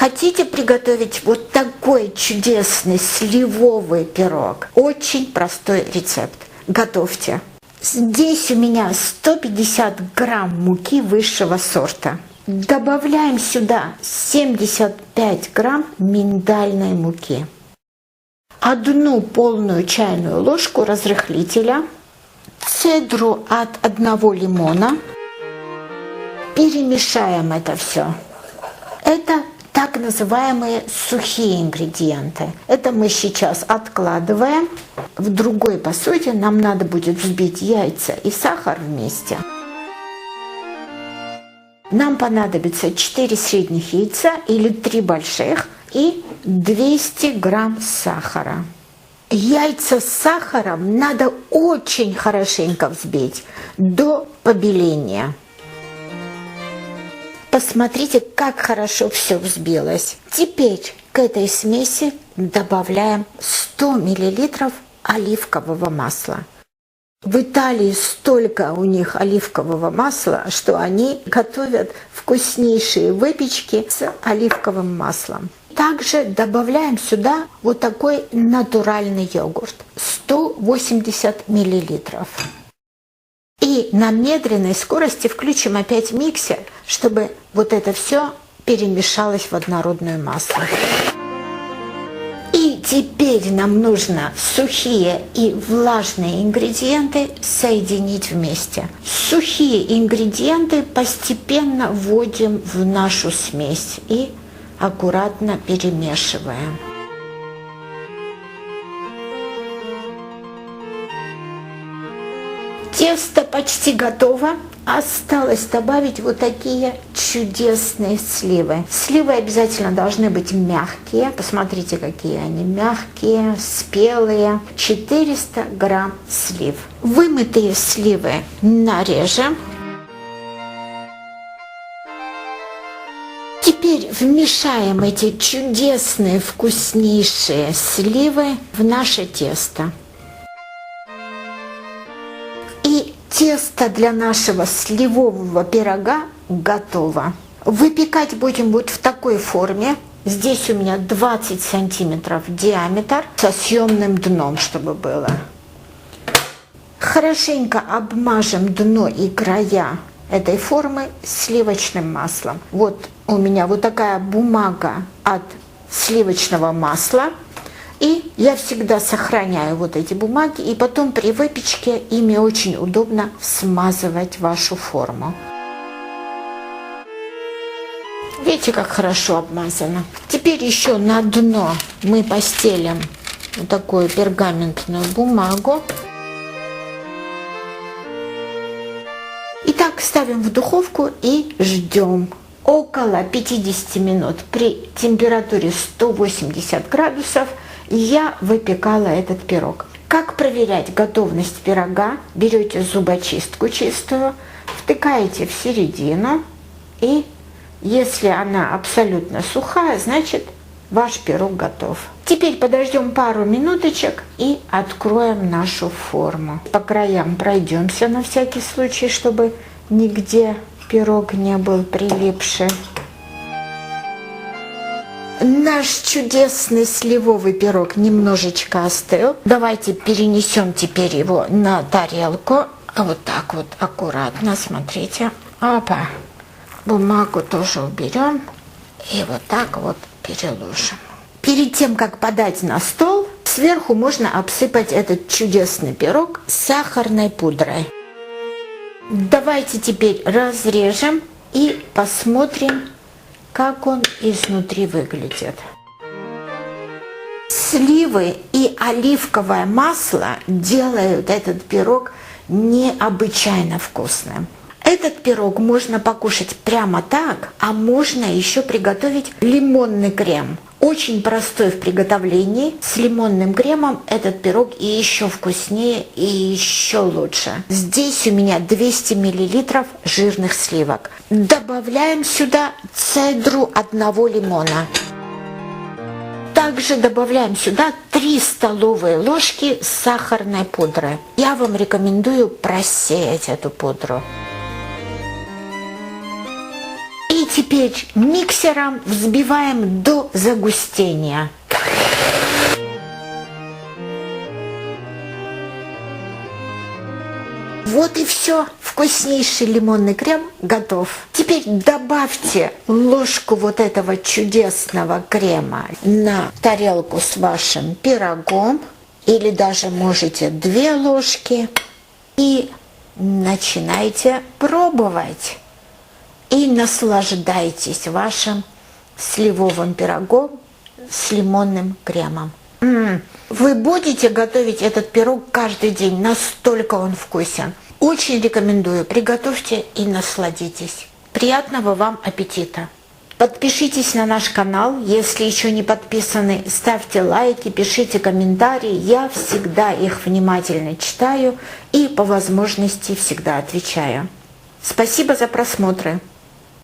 Хотите приготовить вот такой чудесный сливовый пирог? Очень простой рецепт. Готовьте. Здесь у меня 150 грамм муки высшего сорта. Добавляем сюда 75 грамм миндальной муки. 1 полную чайную ложку разрыхлителя. Цедру от 1 лимона. Перемешаем это все. Это так называемые сухие ингредиенты. Это мы сейчас откладываем. В другой посуде нам надо будет взбить яйца и сахар вместе. Нам понадобится 4 средних яйца или 3 больших и 200 грамм сахара. Яйца с сахаром надо очень хорошенько взбить до побеления. Посмотрите, как хорошо все взбилось. Теперь к этой смеси добавляем 100 мл оливкового масла. В Италии столько у них оливкового масла, что они готовят вкуснейшие выпечки с оливковым маслом. Также добавляем сюда вот такой натуральный йогурт, 180 мл. И на медленной скорости включим опять миксер, чтобы вот это все перемешалось в однородную массу. И теперь нам нужно сухие и влажные ингредиенты соединить вместе. Сухие ингредиенты постепенно вводим в нашу смесь и аккуратно перемешиваем. Тесто почти готово. Осталось добавить вот такие чудесные сливы. Сливы обязательно должны быть мягкие. Посмотрите, какие они мягкие, спелые. 400 грамм слив. Вымытые сливы нарежем. Теперь вмешаем эти чудесные, вкуснейшие сливы в наше тесто. И тесто для нашего сливового пирога готово. Выпекать будем вот в такой форме. Здесь у меня 20 сантиметров диаметр со съемным дном, чтобы было. Хорошенько обмажем дно и края этой формы сливочным маслом. Вот у меня вот такая бумага от сливочного масла. И я всегда сохраняю вот эти бумаги, и потом при выпечке ими очень удобно смазывать вашу форму. Видите, как хорошо обмазано. Теперь еще на дно мы постелим вот такую пергаментную бумагу. Итак, ставим в духовку и ждем. Около 50 минут при температуре 180 градусов я выпекала этот пирог. Как проверять готовность пирога? Берете зубочистку чистую, втыкаете в середину, и если она абсолютно сухая, значит ваш пирог готов. Теперь подождем пару минуточек и откроем нашу форму. По краям пройдемся на всякий случай, чтобы нигде пирог не был прилипший. Наш чудесный сливовый пирог немножечко остыл. Давайте перенесем теперь его на тарелку. Вот так вот аккуратно, смотрите. Опа. Бумагу тоже уберем. И вот так вот переложим. Перед тем, как подать на стол, сверху можно обсыпать этот чудесный пирог сахарной пудрой. Давайте теперь разрежем и посмотрим, как он изнутри выглядит. Сливы и оливковое масло делают этот пирог необычайно вкусным. Этот пирог можно покушать прямо так, а можно еще приготовить лимонный крем. Очень простой в приготовлении. С лимонным кремом этот пирог и еще вкуснее, и еще лучше. Здесь у меня 200 мл жирных сливок. Добавляем сюда цедру 1 лимона. Также добавляем сюда 3 столовые ложки сахарной пудры. Я вам рекомендую просеять эту пудру. И теперь миксером взбиваем до загустения. Вот и все. Вкуснейший лимонный крем готов. Теперь добавьте ложку вот этого чудесного крема на тарелку с вашим пирогом. Или даже можете 2 ложки. И начинайте пробовать. И наслаждайтесь вашим сливовым пирогом с лимонным кремом. Вы будете готовить этот пирог каждый день, настолько он вкусен. Очень рекомендую, приготовьте и насладитесь. Приятного вам аппетита! Подпишитесь на наш канал, если еще не подписаны, ставьте лайки, пишите комментарии, я всегда их внимательно читаю и по возможности всегда отвечаю. Спасибо за просмотры!